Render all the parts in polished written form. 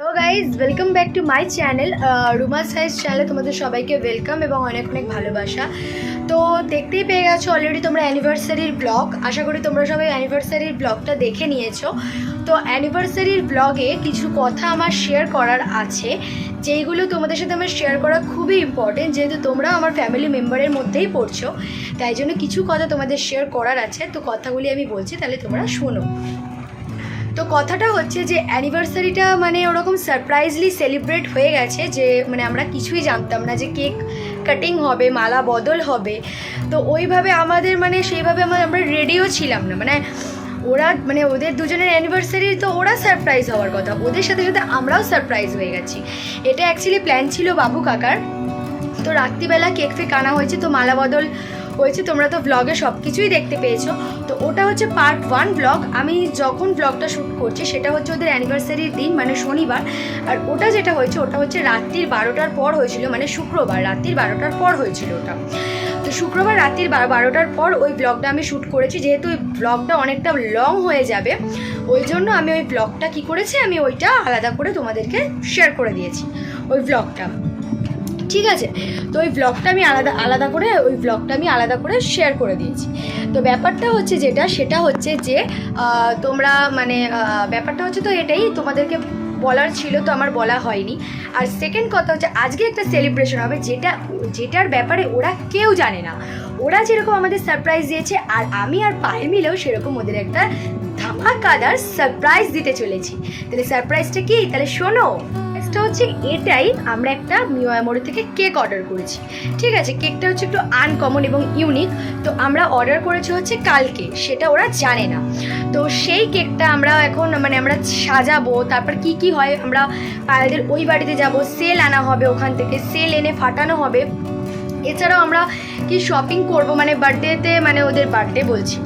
Hello guys, welcome back to my channel Ruma size চ্যানেলে তোমাদের সবাইকে ওয়েলকাম এবং অনেক অনেক ভালোবাসা। তো দেখতেই পেয়ে গেছো অলরেডি তোমরা অ্যানিভার্সারির ব্লগ। আশা করি তোমরা সবাই অ্যানিভার্সারির ব্লগটা দেখে নিয়েছো। তো অ্যানিভার্সারির ব্লগে কিছু কথা আমার শেয়ার করার আছে, যেইগুলো তোমাদের সাথে আমার শেয়ার করা খুবই ইম্পর্টেন্ট, যেহেতু তোমরা আমার ফ্যামিলি মেম্বারের মধ্যেই পড়ছো, তাই জন্য কিছু কথা তোমাদের শেয়ার করার আছে। তো কথাগুলি আমি বলছি, তাহলে তোমরা শোনো। তো কথাটা হচ্ছে যে অ্যানিভার্সারিটা মানে ওরকম সারপ্রাইজলি সেলিব্রেট হয়ে গেছে, যে মানে আমরা কিছুই জানতাম না যে কেক কাটিং হবে, মালা বদল হবে। তো ওইভাবে আমাদের মানে সেইভাবে আমরা রেডিও ছিলাম না। মানে ওরা মানে ওদের দুজনের অ্যানিভার্সারি, তো ওরা সারপ্রাইজ হওয়ার কথা, ওদের সাথে সাথে আমরাও সারপ্রাইজ হয়ে গেছি। এটা অ্যাকচুয়ালি প্ল্যান ছিল বাবু কাকার। তো রাত্রিবেলা কেক ফেক আনা হয়েছে, তো মালা বদল হয়েছে, তোমরা তো ব্লগে সব কিছুই দেখতে পেয়েছো। তো ওটা হচ্ছে পার্ট 1 ব্লগ। আমি যখন ব্লগটা শ্যুট করছি সেটা হচ্ছে ওদের অ্যানিভার্সারির দিন, মানে শনিবার। আর ওটা যেটা হয়েছে ওটা হচ্ছে রাত্রির 12টার পর হয়েছিল, মানে শুক্রবার রাত্রির 12টার পর হয়েছিল ওটা। তো শুক্রবার রাত্রির 12টার পর ওই ব্লগটা আমি শ্যুট করেছি। যেহেতু ওই ব্লগটা অনেকটা লং হয়ে যাবে, ওই জন্য আমি ওই ব্লগটা কী করেছি, আমি ওইটা আলাদা করে তোমাদেরকে শেয়ার করে দিয়েছি ওই ব্লগটা। ঠিক আছে, তো ওই ব্লগটা আমি আলাদা করে শেয়ার করে দিয়েছি। তো ব্যাপারটা হচ্ছে সেটা হচ্ছে যে তোমরা মানে ব্যাপারটা হচ্ছে, তো এটাই তোমাদেরকে বলার ছিল, তো আমার বলা হয়নি। আর সেকেন্ড কথা হচ্ছে আজকে একটা সেলিব্রেশন হবে, যেটার ব্যাপারে ওরা কেউ জানে না। ওরা যেরকম আমাদের সারপ্রাইজ দিয়েছে, আর আমি আর পায়েল মিলেও সেরকম ওদের একটা ধামাকাদার সারপ্রাইজ দিতে চলেছি। তাহলে সারপ্রাইজটা কি, তাহলে শোনো। সারপ্রাইজটা হচ্ছে এটাই, আমরা একটা মিওয়ামোড় থেকে কেক অর্ডার করেছি। ঠিক আছে, কেকটা হচ্ছে একটু আনকমন এবং ইউনিক। তো আমরা অর্ডার করেছি হচ্ছে কালকে, সেটা ওরা জানে না। তো সেই কেকটা আমরা এখন মানে আমরা সাজাবো, তারপর কি কি হয়, আমরা পায়েলদের ওই বাড়িতে যাব, সেল আনা হবে, ওখান থেকে সেল এনে ফাটানো হবে। এছাড়াও আমরা কি শপিং করব, মানে বার্থডেতে, মানে ওদের বার্থডে বলছি,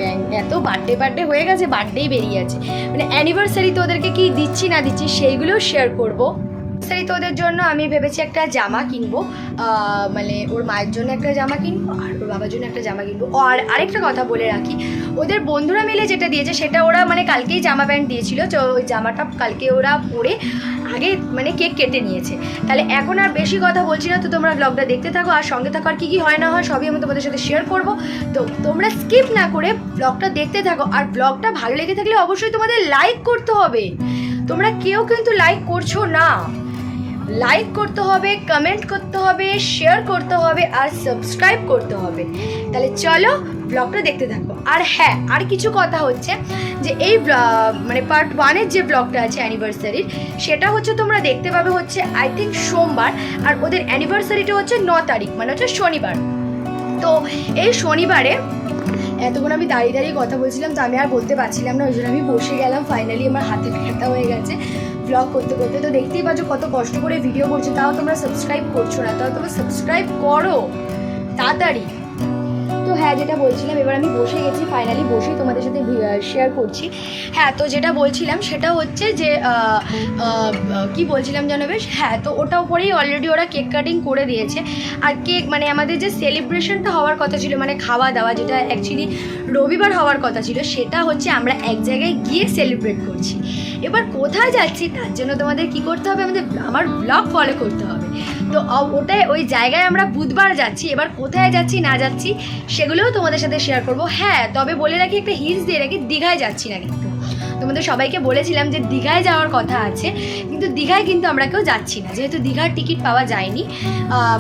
এত বার্থডে হয়ে গেছে, বার্থডেই বেরিয়ে আছে, মানে অ্যানিভার্সারিতে ওদেরকে কি দিচ্ছি না দিচ্ছি সেইগুলোও শেয়ার করবো। তো ওদের জন্য আমি ভেবেছি একটা জামা কিনবো, মানে ওর মায়ের জন্য একটা জামা কিনবো আর ওর বাবার জন্য একটা জামা কিনবো। আর আরেকটা কথা বলে রাখি, ওদের বন্ধুরা মিলে যেটা দিয়েছে সেটা ওরা মানে কালকেই জামা প্যান্ট দিয়েছিল, তো ওই জামাটা কালকে ওরা পরে আগে মানে কেক কেটে নিয়েছে। তাহলে এখন আর বেশি কথা বলছি না, তো তোমরা ব্লগটা দেখতে থাকো আর সঙ্গে থাকো। আর কী কী হয় না হয় সবই আমি তোমাদের সাথে শেয়ার করবো। তো তোমরা স্কিপ না করে ব্লগটা দেখতে থাকো। আর ব্লগটা ভালো লেগে থাকলে অবশ্যই তোমাদের লাইক করতে হবে। তোমরা কেউ কিন্তু লাইক করছো না। লাইক করতে হবে, কমেন্ট করতে হবে, শেয়ার করতে হবে আর সাবস্ক্রাইব করতে হবে। তাহলে চলো ব্লগটা দেখতে থাকো। আর হ্যাঁ, আর কিছু কথা হচ্ছে যে এই মানে পার্ট 1-এর যে ব্লগটা আছে অ্যানিভার্সারির, সেটা হচ্ছে তোমরা দেখতে পাবে হচ্ছে আই থিঙ্ক সোমবার। আর ওদের অ্যানিভার্সারিটা হচ্ছে 9 তারিখ, মানে হচ্ছে শনিবার। তো এই শনিবারে এতক্ষণ আমি দাঁড়িয়ে কথা বলছিলাম, তো আমি আর বলতে পারছিলাম না, ওই জন্য আমি বসে গেলাম। ফাইনালি আমার হাতে ব্যথা হয়ে গেছে ব্লগ করতে করতে। তো দেখতেই পাচ্ছ কত কষ্ট করে ভিডিও করছে, তাও তোমরা সাবস্ক্রাইব করছো না। তাও তোমরা সাবস্ক্রাইব করো তাড়াতাড়ি। তো হ্যাঁ, যেটা বলছিলাম, এবার আমি বসে গেছি, ফাইনালি বসেই তোমাদের সাথে শেয়ার করছি। হ্যাঁ, তো যেটা বলছিলাম সেটা হচ্ছে যে কি বলছিলাম জানো বেশ, হ্যাঁ, তো ওটা উপরেই অলরেডি ওরা কেক কাটিং করে দিয়েছে। আর কেক মানে আমাদের যে সেলিব্রেশনটা হওয়ার কথা ছিল, মানে খাওয়া দাওয়া, যেটা অ্যাকচুয়ালি রবিবার হওয়ার কথা ছিল, সেটা হচ্ছে আমরা এক জায়গায় গিয়ে সেলিব্রেট করছি। এবার কোথায় যাচ্ছি তার জন্য তোমাদের কি করতে হবে, আমার ব্লগ ফলো করতে হবে। তো ওটাই, ওই জায়গায় আমরা বুধবার যাচ্ছি। এবার কোথায় যাচ্ছি না যাচ্ছি সেগুলোও তোমাদের সাথে শেয়ার করবো। হ্যাঁ, তবে বলে রাখি, একটা হিন্টস দিয়ে রাখি, দীঘায় যাচ্ছি না কিন্তু। তোমাদের সবাইকে বলেছিলাম যে দীঘায় যাওয়ার কথা আছে, কিন্তু দীঘায় কিন্তু আমরা কেউ যাচ্ছি না, যেহেতু দীঘার টিকিট পাওয়া যায়নি।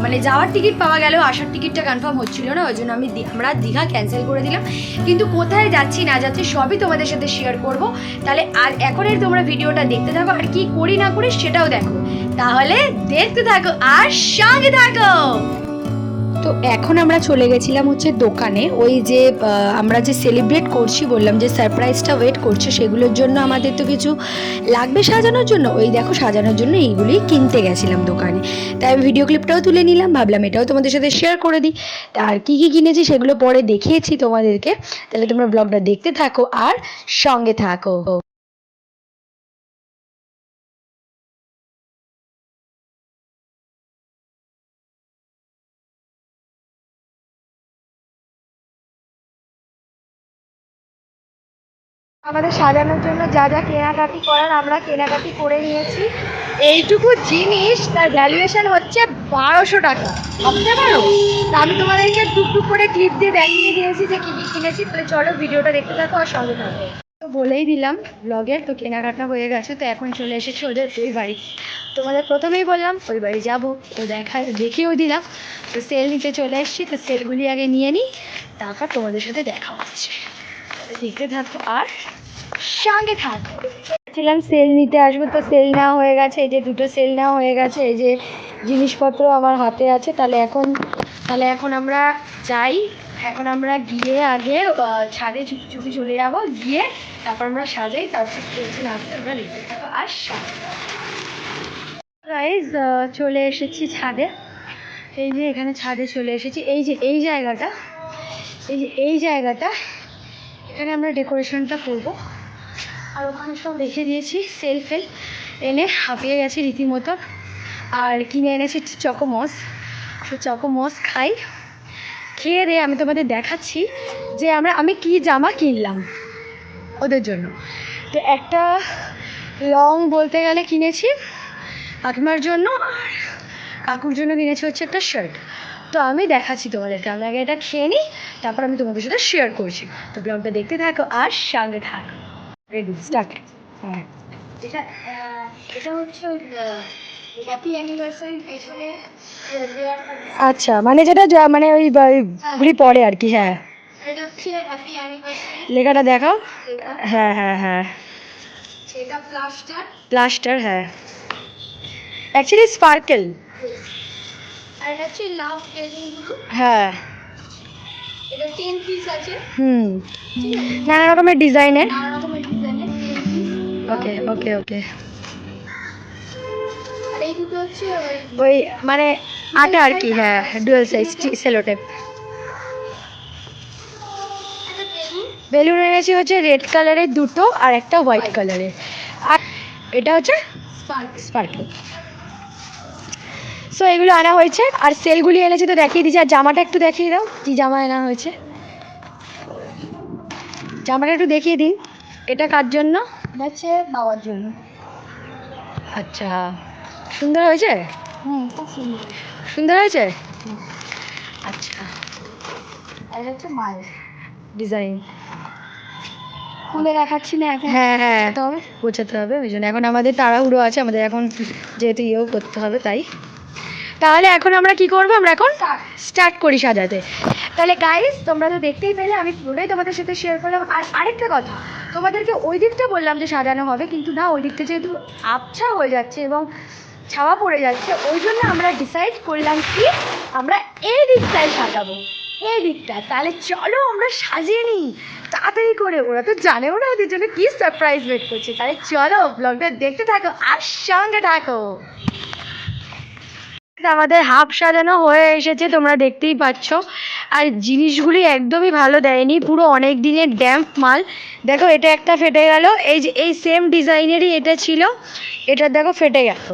মানে যাওয়ার টিকিট পাওয়া গেলেও আসার টিকিটটা কনফার্ম হচ্ছিল না, ওই জন্য আমরা দীঘা ক্যান্সেল করে দিলাম। কিন্তু কোথায় যাচ্ছি না যাচ্ছি সবই তোমাদের সাথে শেয়ার করব। তাহলে আর এখনের তোমরা ভিডিওটা দেখতে থাকো, আর কি করি না করি সেটাও দেখো। তাহলে দেখতে থাকো আর সঙ্গে থাকো। তো এখন আমরা চলে গেছিলাম হচ্ছে দোকানে, ওই যে আমরা যে সেলিব্রেট করছি বললাম, যে সারপ্রাইজটা ওয়েট করছে, সেগুলোর জন্য আমাদের তো কিছু লাগবে সাজানোর জন্য। ওই দেখো সাজানোর জন্য এইগুলোই কিনতে গেছিলাম দোকানে। তাই আমি ভিডিও ক্লিপটাও তুলে নিলাম, ভাবলাম এটাও তোমাদের সাথে শেয়ার করে দিই। আর কী কী কিনেছি সেগুলো পরে দেখিয়েছি তোমাদেরকে। তাহলে তোমরা ব্লগটা দেখতে থাকো আর সঙ্গে থাকো। আমাদের সাজানোর জন্য যা যা কেনাকাটি করার আমরা কেনাকাটি করে নিয়েছি। এইটুকু জিনিস তার ভ্যালুয়েশন হচ্ছে 1200 টাকা, ভাবতে পারো। তা আমি তোমাদেরকে টুকটুক করে ক্লিপ দিয়ে দেখিয়ে দিয়েছি যে কী কী কিনেছি। তাহলে চলো ভিডিওটা দেখতে থাকো আর সঙ্গে থাকো। তো বলেই দিলাম ব্লগের তো কেনাকাটা হয়ে গেছে, তো এখন চলে এসেছি ওদের ওই বাড়ি। তোমাদের প্রথমেই বললাম ওই বাড়ি যাবো, তো দেখিয়েও দিলাম। তো সেল নিতে চলে এসেছি, তো সেলগুলি আগে নিয়ে নিই, তারপর তোমাদের সাথে দেখা হচ্ছে। দেখতে থাকো আর সঙ্গে থাকো। ছিলাম সেল নিতে আসবো, তো সেল নেওয়া হয়ে গেছে। এই যে দুটো সেল নেওয়া হয়ে গেছে, এই যে জিনিসপত্র আমার হাতে আছে। তাহলে এখন আমরা যাই। এখন আমরা গিয়ে আগে ছাদে চুপি চুপি চলে যাবো, গিয়ে তারপর আমরা সাজাই, তারপর আমরা দেখতে থাকো আর গাইস চলে এসেছি ছাদে। এই যে এখানে ছাদে চলে এসেছি। এই জায়গাটা এখানে আমরা ডেকোরেশনটা করবো। আর ওখানে সব রেখে দিয়েছি সেল এনে, হাঁপিয়ে গেছি রীতিমতো। আর কিনে এনেছি চকোমস। তো চকোমস খেয়ে দিয়ে আমি তোমাদের দেখাচ্ছি যে আমি কি জামা কিনলাম ওদের জন্য। তো একটা লং বলতে গেলে কিনেছি আত্মার জন্য, আর কাকুর জন্য কিনেছি হচ্ছে একটা শার্ট। তো আমি দেখাচ্ছি তোমাদেরকে, আমি আগে এটা খেয়ে নিই, তারপর আমি তোমাদের সাথে শেয়ার করছি। তো ব্লগটা দেখতে থাকো আর সঙ্গে থাকো। Ready start. হ্যাঁ, এটা হচ্ছে হ্যাপি অ্যানিভার্সারি পেছনে। আচ্ছা, মানে যেটা মানে ওই ঘুরি পরে আর কি। হ্যাঁ, এটা হচ্ছে হ্যাপি অ্যানিভার্সারি লেখাটা দেখাও। হ্যাঁ হ্যাঁ হ্যাঁ, এটা প্লাস্টার হ্যাঁ, অ্যাকচুয়ালি স্পার্কেল। আর এটা হচ্ছে লাভ বেলুনগুলো। হ্যাঁ, এটা 10 পিস আছে। নানা রকমের ডিজাইনের। ওকে ওকে ওকে। আর এই দুটো হচ্ছে ওই মানে আটা আর কি। হ্যাঁ, ডুয়াল সাইজ সেলোটেপ। বেলুন এনেছি হচ্ছে রেড কালারের দুটো আর একটা হোয়াইট কালারের। আর এটা হচ্ছে স্পার্কেল। সো এগুলো আনা হয়েছে, আর সেলগুলি এনেছে তো দেখিয়ে দিচ্ছি। আর জামাটা একটু দেখিয়ে দাও, কী জামা আনা হয়েছে। জামাটা একটু দেখিয়ে দিই। এটা কার জন্য? এটা হচ্ছে বাবার জন্য। আচ্ছা, সুন্দর হয়েছে। খুব সুন্দর। সুন্দর হয়েছে। আচ্ছা, এটা হচ্ছে মায়ের ডিজাইন। খুলে দেখাচ্ছি না এখন। হ্যাঁ হ্যাঁ, তবে বোঝাতে হবে, ওই জন্য এখন আমাদের তাড়াহুড়ো আছে। আমাদের এখন যেহেতু করতে হবে, তাহলে এখন আমরা কি করবো, আমরা এখন স্টার্ট করি সাজাতে। তাহলে গাইস তোমরা তো দেখতেই পেলে, আমি পুরোটাই তোমাদের সাথে শেয়ার করলাম। আর আরেকটা কথা, তোমাদেরকে ওই দিকটা বললাম যে সাজানো হবে, কিন্তু না, ওই দিকটা যেহেতু আবছা হয়ে যাচ্ছে এবং ছাওয়া পড়ে যাচ্ছে, ওই জন্য আমরা ডিসাইড করলাম কি আমরা এই দিকটায় সাজাবো, এই দিকটা। তাহলে চলো আমরা সাজিয়ে নিই তাড়াতাড়ি করে। ওরা তো জানেও না ওদের জন্য কি সারপ্রাইজ ওয়েট করছে। তাহলে চলো ব্লগটা দেখতে থাকো আর সঙ্গে থাকো। আমাদের হাফ সাজানো হয়ে এসেছে, তোমরা দেখতেই পাচ্ছ। আর জিনিসগুলি একদমই ভালো দেয়নি, পুরো অনেক দিনের ড্যাম্প মাল। দেখো এটা একটা ফেটে গেল, এই যে এই সেম ডিজাইনেরই এটা ছিল, এটা দেখো ফেটে গেল।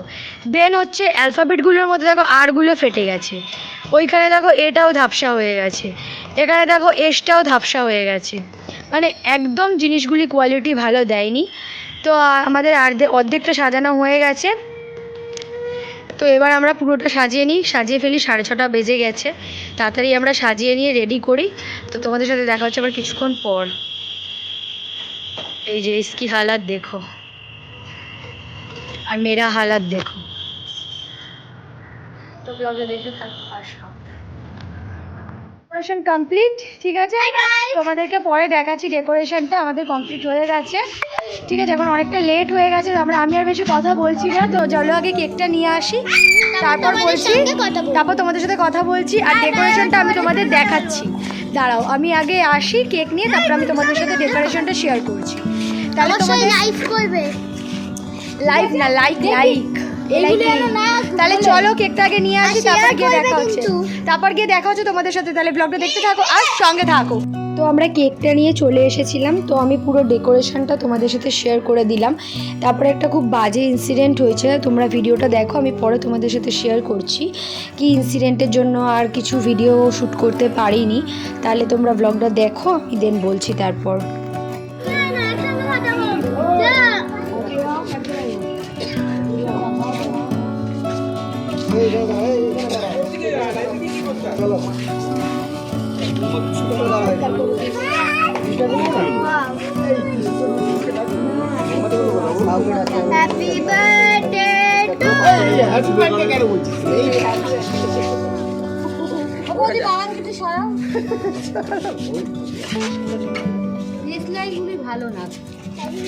দেন হচ্ছে অ্যালফাবেটগুলোর মধ্যে দেখো আরগুলো ফেটে গেছে। ওইখানে দেখো এটাও ঝাপসা হয়ে গেছে, এখানে দেখো এসটাও ঝাপসা হয়ে গেছে। মানে একদম জিনিসগুলি কোয়ালিটি ভালো দেয়নি। তো আমাদের অর্ধেকটা সাজানো হয়ে গেছে। তো এবার আমরা পুরোটা সাজিয়ে ফেলি। 6:30 বেজে গেছে, তাড়াতাড়ি আমরা সাজিয়ে নিয়ে রেডি করি। তো তোমাদের সাথে দেখা হচ্ছে আবার কিছুক্ষণ পর। এই যে ইসকি হালাত দেখো আর মেরা হালাত দেখো। তো ব্লগে দেখে থাকো আর সব ডেকোরেশন কমপ্লিট। ঠিক আছে, তোমাদেরকে পরে দেখাচ্ছি। ডেকোরেশনটা আমাদের কমপ্লিট হয়ে গেছে। ঠিক আছে, এখন অনেকটা লেট হয়ে গেছে, আমি আর বেশি কথা বলছি না। তো চলো আগে কেকটা নিয়ে আসি, তারপর তোমাদের সাথে কথা বলছি। আর ডেকোরেশনটা আমি তোমাদের দেখাচ্ছি। দাঁড়াও, আমি আগে আসি কেক নিয়ে, তারপর আমি তোমাদের সাথে ডেকোরেশনটা শেয়ার করছি। তাহলে তোমাদের লাইভ না, লাইক। তাহলে চলো কেকটা আগে নিয়ে আসি, তারপর গিয়ে দেখা হচ্ছে তোমাদের সাথে। তাহলে ব্লগটা দেখতে থাকো আর সঙ্গে থাকো। তো আমরা কেকটা নিয়ে চলে এসেছিলাম, তো আমি পুরো ডেকোরেশনটা তোমাদের সাথে শেয়ার করে দিলাম। তারপরে একটা খুব বাজে ইনসিডেন্ট হয়েছে, তোমরা ভিডিওটা দেখো, আমি পরে তোমাদের সাথে শেয়ার করছি কি ইনসিডেন্টের জন্য আর কিছু ভিডিও শ্যুট করতে পারিনি। তাহলে তোমরা ব্লগটা দেখো, আমি দেন বলছি তারপর। Happy birthday to happy birthday কেন বলছিস? ওদি বাগান কিছু সরাও ডিসলাইকগুলি ভালো না হ্যাপি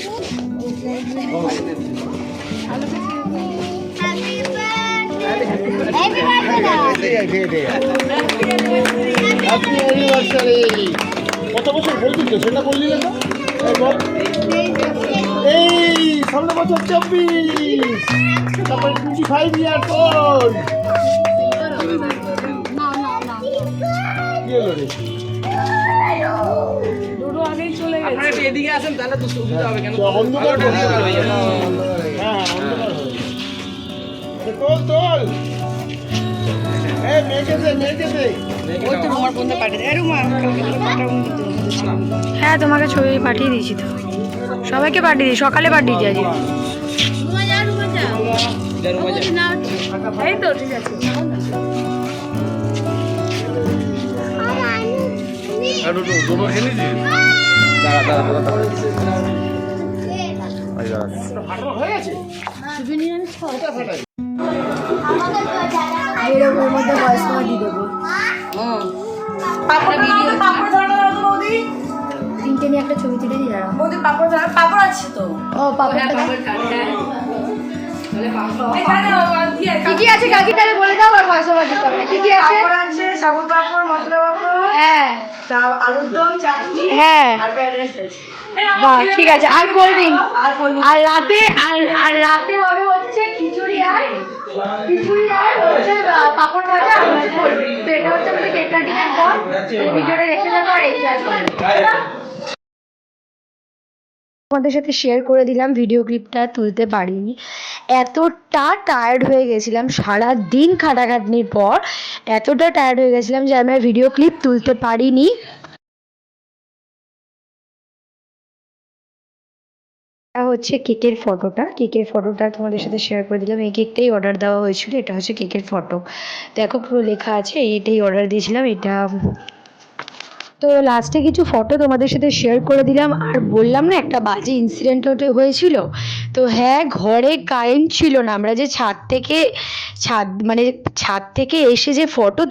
বার্থডে হ্যাপি অ্যানিভার্সারি। কত বছর বলছিস তো সেটা বললি না? এই সামনে বছর 24, তারপরে 25 ইয়ার ওল্ড। কি হলো রে? দুটো আগেই চলে গেছে। আপনারা একটু এদিকে আসেন তাহলে তো সুবিধা হবে কেন অন্ধকার আলোটা দিয়ে দাও, ইয়ে। হ্যাঁ অন্ধকার হয়ে তোল তোল। মেয়েকে দে মেয়েকে দে। ওই তো আমার বন্ধু পাঠিয়ে দেয় রুমা কালকে তোকে পাঠাবো কিন্তু হ্যাঁ তোমাকে ছবি পাঠিয়ে দিয়েছি তো সবাইকে পাঠিয়ে দিই সকালে পাঠিয়ে দিই আজকে যা রুমে যা। এই তো ঠিক আছে দুটো খেয়ে নিয়েছিস? ফাটানো হয়ে গেছে? এরকম ওর মধ্যে ভয়েস নোট দিয়ে দেবো পাপড় ধরানো দাও তো বৌদি তিনটে নিয়ে একটা ছবি তুলে দিয়ে দাঁড়াও বৌদি পাপড় আছে তো ও পাপড়টা এখানে দিয়ে কি কি আছে কাকি তাহলে বলে দাও আর ভয়েস ওভার দিতে হবে কি কি আছে পাপড় আছে সাবুত পাপড় মশলা পাপড় হ্যাঁ তাও আলুর দম চাটনি হ্যাঁ আর ফ্রাইড রাইস আছে বাহ ঠিক আছে আর কোল্ড ড্রিঙ্ক আর রাতে আর রাতে হবে হচ্ছে খিচুড়ি আর হচ্ছে পাপড় ভাজা আর cold drink। তো এটা হচ্ছে আমাদের কেক কাটিংয়ের পর ভিডিওটা দেখতে যাবো আর এনজয় করবো তোমাদের সাথে শেয়ার করে দিলাম ভিডিও ক্লিপটা তুলতে পারিনি এতটা টায়ার্ড হয়ে গেছিলাম সারা দিন খাটাখাটনির পর এতটা টায়ার্ড হয়ে গেছিলাম যে আমি ভিডিও ক্লিপ তুলতে পারিনি এটা হচ্ছে কেকের ফটোটা তোমাদের সাথে শেয়ার করে দিলাম এই কেকটাই অর্ডার দেওয়া হয়েছিল এটা হচ্ছে কেকের ফটো দেখো পুরো লেখা আছে এটাই অর্ডার দিয়েছিলাম এটা তো লাস্টে কিছু ফটো তোমাদের সাথে শেয়ার করে দিলাম আর বললাম না একটা বাজে ইনসিডেন্ট হয়েছিল তো হ্যাঁ ঘরে কারেন্ট ছিল না আমরা যে ছাদ থেকে এসে যে ফটো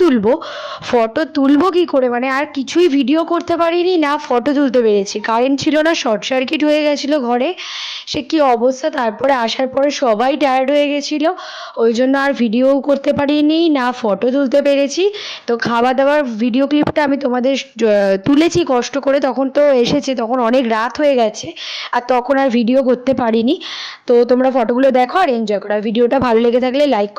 তুলবো কি করে মানে আর কিছুই ভিডিও করতে পারিনি না ফটো তুলতে পেরেছি কারেন্ট ছিল না শর্ট সার্কিট হয়ে গেছিলো ঘরে সে কি অবস্থা তারপরে আসার পরে সবাই টায়ার্ড হয়ে গেছিলো ওই জন্য আর ভিডিও করতে পারিনি না ফটো তুলতে পেরেছি তো খাওয়া দাওয়ার ভিডিও ক্লিপটা আমি তোমাদের তুলেছি কষ্ট করে তখন তো এসেছে তখন অনেক রাত হয়ে গেছে আর তখন আর ভিডিও করতে পারিনি তো তোমরা ফটোগুলো দেখো আর এনজয় করো ভিডিওটা ভালো লেগে থাকলে লাইক